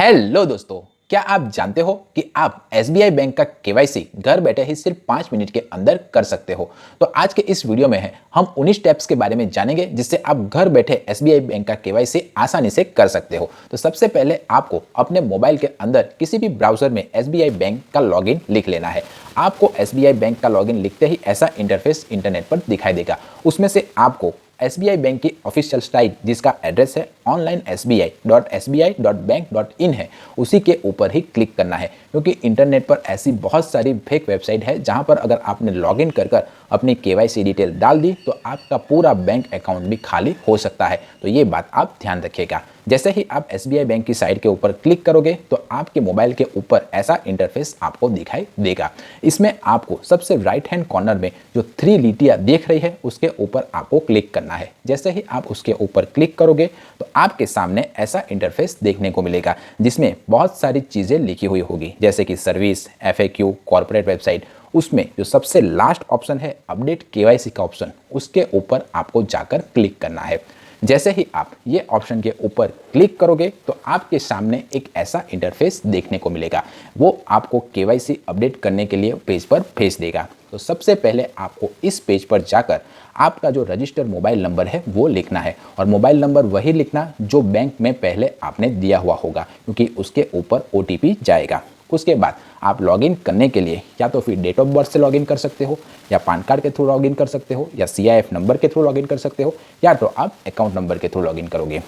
Hello दोस्तों, क्या आप जानते हो कि आप एसबीआई बैंक का केवाईसी घर बैठे ही सिर्फ 5 मिनट के अंदर कर सकते हो। तो आज के इस वीडियो में हम उन्हीं स्टेप्स के बारे में जानेंगे जिससे आप घर बैठे एसबीआई बैंक का केवाईसी आसानी से कर सकते हो। तो सबसे पहले आपको अपने मोबाइल के अंदर किसी भी ब्राउजर में एसबीआई बैंक का लॉगिन लिख लेना है। आपको एसबीआई बैंक का लॉगिन लिखते ही ऐसा इंटरफेस इंटरनेट पर दिखाई देगा। उसमें से आपको एसबीआई बैंक की ऑफिशियल साइट जिसका एड्रेस है onlinesbi.sbi.bank.in है, उसी के ऊपर ही क्लिक करना है, क्योंकि इंटरनेट पर ऐसी बहुत सारी फेक वेबसाइट है जहां पर अगर आपने लॉगिन कर अपनी केवाईसी डिटेल डाल दी तो आपका पूरा बैंक अकाउंट भी खाली हो सकता है। तो ये बात आप ध्यान रखिएगा। जैसे ही आप एसबीआई बैंक की साइट के ऊपर क्लिक करोगे तो आपके मोबाइल के ऊपर ऐसा इंटरफेस आपको दिखाई देगा। इसमें आपको सबसे राइट हैंड कॉर्नर में जो 3 लीटियां देख रही है उसके ऊपर आपको क्लिक करना है। जैसे ही आप उसके ऊपर क्लिक करोगे तो आपके सामने ऐसा इंटरफेस देखने को मिलेगा जिसमें बहुत सारी चीज़ें लिखी हुई होगी, जैसे कि सर्विस, एफएक्यू, कॉर्पोरेट वेबसाइट। उसमें जो सबसे लास्ट ऑप्शन है अपडेट केवाईसी का ऑप्शन, उसके ऊपर आपको जाकर क्लिक करना है। जैसे ही आप ये ऑप्शन के ऊपर क्लिक करोगे तो आपके सामने एक ऐसा इंटरफेस देखने को मिलेगा। वो आपको केवाईसी अपडेट करने के लिए पेज पर भेज देगा। तो सबसे पहले आपको इस पेज पर जाकर आपका जो रजिस्टर मोबाइल नंबर है वो लिखना है, और मोबाइल नंबर वही लिखना जो बैंक में पहले आपने दिया हुआ होगा, क्योंकि उसके ऊपर ओटीपी जाएगा। उसके बाद आप लॉगिन करने के लिए या तो फिर डेट ऑफ बर्थ से लॉगिन कर सकते हो, या पैन कार्ड के थ्रू लॉगिन कर सकते हो, या सीआईएफ नंबर के थ्रू लॉगिन कर सकते हो, या तो आप अकाउंट नंबर के थ्रू लॉगिन करोगे।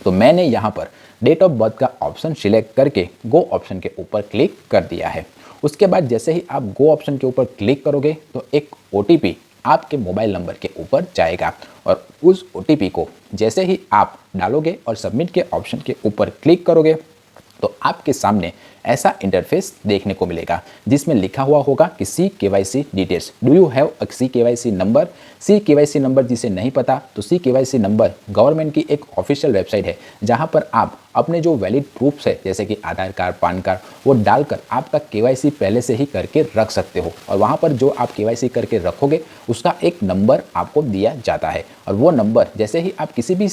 तो मैंने यहाँ पर डेट ऑफ बर्थ का ऑप्शन सिलेक्ट करके गो ऑप्शन के ऊपर क्लिक कर दिया है। उसके बाद जैसे ही आप गो ऑप्शन के ऊपर क्लिक करोगे तो एक ओटीपी आपके मोबाइल नंबर के ऊपर जाएगा, और उस ओटीपी को जैसे ही आप डालोगे और सबमिट के ऑप्शन के ऊपर क्लिक करोगे तो आपके सामने ऐसा इंटरफेस देखने को मिलेगा जिसमें लिखा हुआ होगा कि C KYC details, do you have a C KYC number. C KYC number जिसे नहीं पता, तो सी केवाईसी नंबर गवर्नमेंट की एक ऑफिशियल वेबसाइट है जहां पर आप अपने जो वैलिड प्रूफ्स है जैसे कि आधार कार्ड, पैन कार्ड, वो डालकर आपका केवाईसी पहले से ही करके रख सकते हो, और वहां पर जो आप केवाईसी करके रखोगे उसका एक नंबर आपको दिया जाता है, और वो नंबर जैसे ही आप किसी भी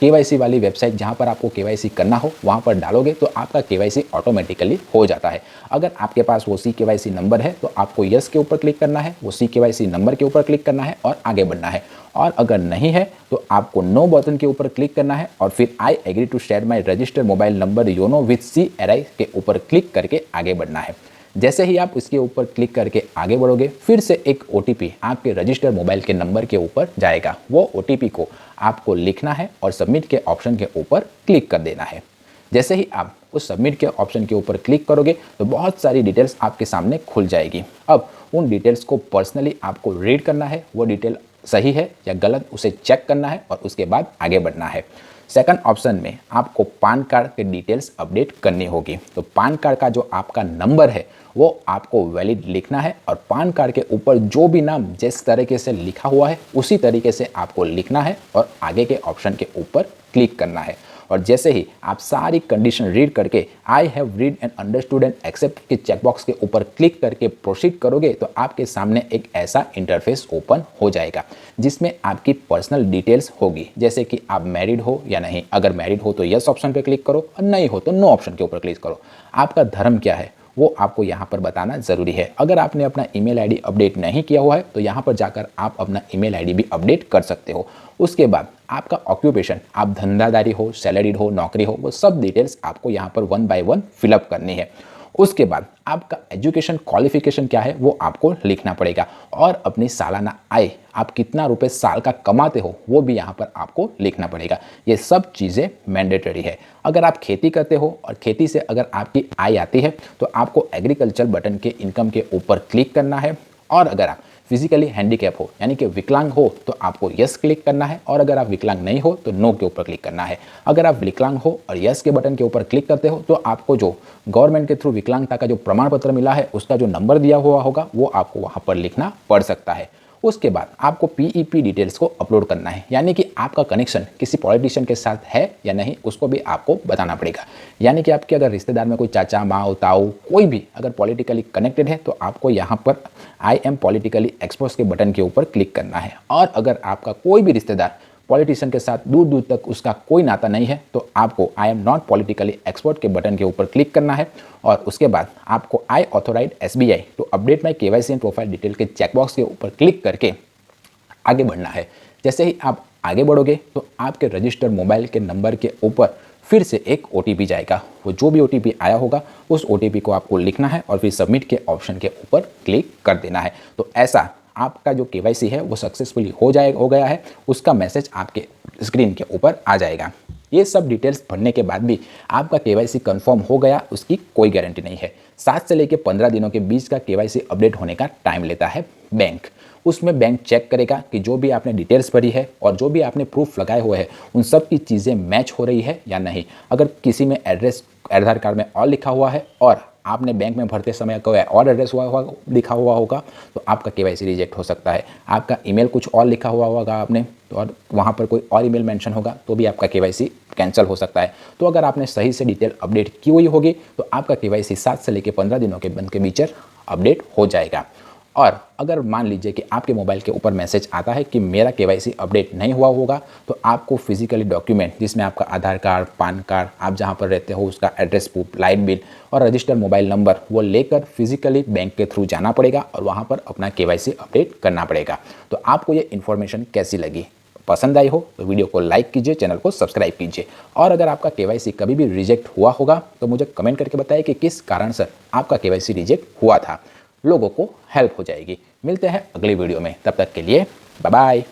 केवाईसी वाली वेबसाइट जहां पर आपको केवाईसी करना हो वहां पर डालोगे तो आपका केवाईसी ऑटोमेटिकली हो जाता है। अगर आपके पास वो सी केवाईसी नंबर है तो आपको यस के ऊपर क्लिक करना है, वो सी केवाईसी नंबर के ऊपर क्लिक करना है और आगे बढ़ना है। और अगर नहीं है तो आपको नो बटन के ऊपर क्लिक करना है और फिर I agree to share my registered mobile number YONO with CRI के ऊपर क्लिक करके आगे बढ़ना है। जैसे ही आप इसके ऊपर क्लिक करके आगे बढ़ोगे फिर से एक ओटीपी आपके रजिस्टर्ड मोबाइल के नंबर के ऊपर जाएगा। वो ओटीपी को आपको लिखना है और सबमिट के ऑप्शन के ऊपर क्लिक कर देना है। जैसे ही आप उस सबमिट के ऑप्शन के ऊपर क्लिक करोगे तो बहुत सारी डिटेल्स आपके सामने खुल जाएगी। अब उन डिटेल्स को पर्सनली आपको रीड करना है, वो डिटेल सही है या गलत उसे चेक करना है और उसके बाद आगे बढ़ना है। सेकंड ऑप्शन में आपको पैन कार्ड के डिटेल्स अपडेट करनी होगी। तो पैन कार्ड का जो आपका नंबर है वो आपको वैलिड लिखना है, और पैन कार्ड के ऊपर जो भी नाम जिस तरीके से लिखा हुआ है उसी तरीके से आपको लिखना है और आगे के ऑप्शन के ऊपर क्लिक करना है। और जैसे ही आप सारी कंडीशन रीड करके I have read and understood and accept के चेकबॉक्स के ऊपर क्लिक करके प्रोसीड करोगे तो आपके सामने एक ऐसा इंटरफेस ओपन हो जाएगा जिसमें आपकी पर्सनल डिटेल्स होगी, जैसे कि आप मैरिड हो या नहीं। अगर मैरिड हो तो यस ऑप्शन पर क्लिक करो, और नहीं हो तो नो ऑप्शन के ऊपर क्लिक करो। आपका धर्म क्या है वो आपको यहाँ पर बताना ज़रूरी है। अगर आपने अपना ईमेल आईडी अपडेट नहीं किया हुआ है तो यहाँ पर जाकर आप अपना ईमेल आईडी भी अपडेट कर सकते हो। उसके बाद आपका ऑक्यूपेशन, आप धंधादारी हो, सैलरीड हो, नौकरी हो, वो सब डिटेल्स आपको यहाँ पर 1 बाय 1 फिलअप करनी है। उसके बाद आपका एजुकेशन क्वालिफिकेशन क्या है वो आपको लिखना पड़ेगा, और अपनी सालाना आय, आप कितना रुपए साल का कमाते हो वो भी यहाँ पर आपको लिखना पड़ेगा। ये सब चीज़ें मैंडेटरी है। अगर आप खेती करते हो और खेती से अगर आपकी आय आती है तो आपको एग्रीकल्चर बटन के इनकम के ऊपर क्लिक करना है, और अगर आप फिजिकली हैंडीकैप हो यानी कि विकलांग हो तो आपको यस क्लिक करना है, और अगर आप विकलांग नहीं हो तो नो के ऊपर क्लिक करना है। अगर आप विकलांग हो और यस के बटन के ऊपर क्लिक करते हो तो आपको जो गवर्नमेंट के थ्रू विकलांगता का जो प्रमाण पत्र मिला है उसका जो नंबर दिया हुआ होगा वो आपको वहाँ पर लिखना पड़ सकता है। उसके बाद आपको पीईपी डिटेल्स को अपलोड करना है, यानी कि आपका कनेक्शन किसी पॉलिटिशियन के साथ है या नहीं उसको भी आपको बताना पड़ेगा। यानी कि आपके अगर रिश्तेदार में कोई चाचा, माँ, ताऊ कोई भी अगर पॉलिटिकली कनेक्टेड है तो आपको यहाँ पर आई एम पॉलिटिकली एक्सपोज के बटन के ऊपर क्लिक करना है। और अगर आपका कोई भी रिश्तेदार पॉलिटिशियन के साथ दूर दूर तक उसका कोई नाता नहीं है, तो आपको I am not politically expert के बटन के ऊपर क्लिक करना है और उसके बाद आपको I authorise SBI to update my KYC and profile detail के चेकबॉक्स के ऊपर क्लिक करके आगे बढ़ना है। जैसे ही आप आगे बढ़ोगे तो आपके रजिस्टर्ड मोबाइल के नंबर के ऊपर फिर से एक OTP जाएगा। वो जो भी OTP आया होगा उस OTP को आपको लिखना है और फिर सबमिट के ऑप्शन के ऊपर क्लिक कर देना है। तो ऐसा आपका जो KYC है वो सक्सेसफुली हो गया है, उसका मैसेज आपके स्क्रीन के ऊपर आ जाएगा। ये सब डिटेल्स भरने के बाद भी आपका KYC कंफर्म हो गया, उसकी कोई गारंटी नहीं है। 7 से लेकर 15 दिनों के बीच का KYC अपडेट होने का टाइम लेता है बैंक। उसमें बैंक चेक करेगा कि जो भी आपने डिटेल्स भरी है और जो भी आपने प्रूफ लगाए हुए हैं उन सब की चीज़ें मैच हो रही है या नहीं। अगर किसी में एड्रेस आधार कार्ड में और लिखा हुआ है और आपने बैंक में भरते समय कोई और एड्रेस लिखा हुआ होगा तो आपका KYC रिजेक्ट हो सकता है। आपका ईमेल कुछ और लिखा हुआ होगा आपने तो और वहाँ पर कोई और ईमेल मेंशन होगा तो भी आपका KYC कैंसिल हो सकता है। तो अगर आपने सही से डिटेल अपडेट की हुई होगी तो आपका KYC 7 से लेकर 15 दिनों के बंद के बीच अपडेट हो जाएगा। और अगर मान लीजिए कि आपके मोबाइल के ऊपर मैसेज आता है कि मेरा KYC अपडेट नहीं हुआ होगा तो आपको फिजिकली डॉक्यूमेंट जिसमें आपका आधार कार्ड, पान कार्ड, आप जहां पर रहते हो उसका एड्रेस प्रूफ, लाइट बिल और रजिस्टर्ड मोबाइल नंबर वो लेकर फिजिकली बैंक के थ्रू जाना पड़ेगा और वहां पर अपना KYC अपडेट करना पड़ेगा। तो आपको ये इन्फॉर्मेशन कैसी लगी? पसंद आई हो तो वीडियो को लाइक कीजिए, चैनल को सब्सक्राइब कीजिए और अगर आपका KYC कभी भी रिजेक्ट हुआ होगा तो मुझे कमेंट करके बताइए कि किस कारण से आपका KYC रिजेक्ट हुआ था। लोगों को हेल्प हो जाएगी। मिलते हैं अगली वीडियो में, तब तक के लिए बाय बाय।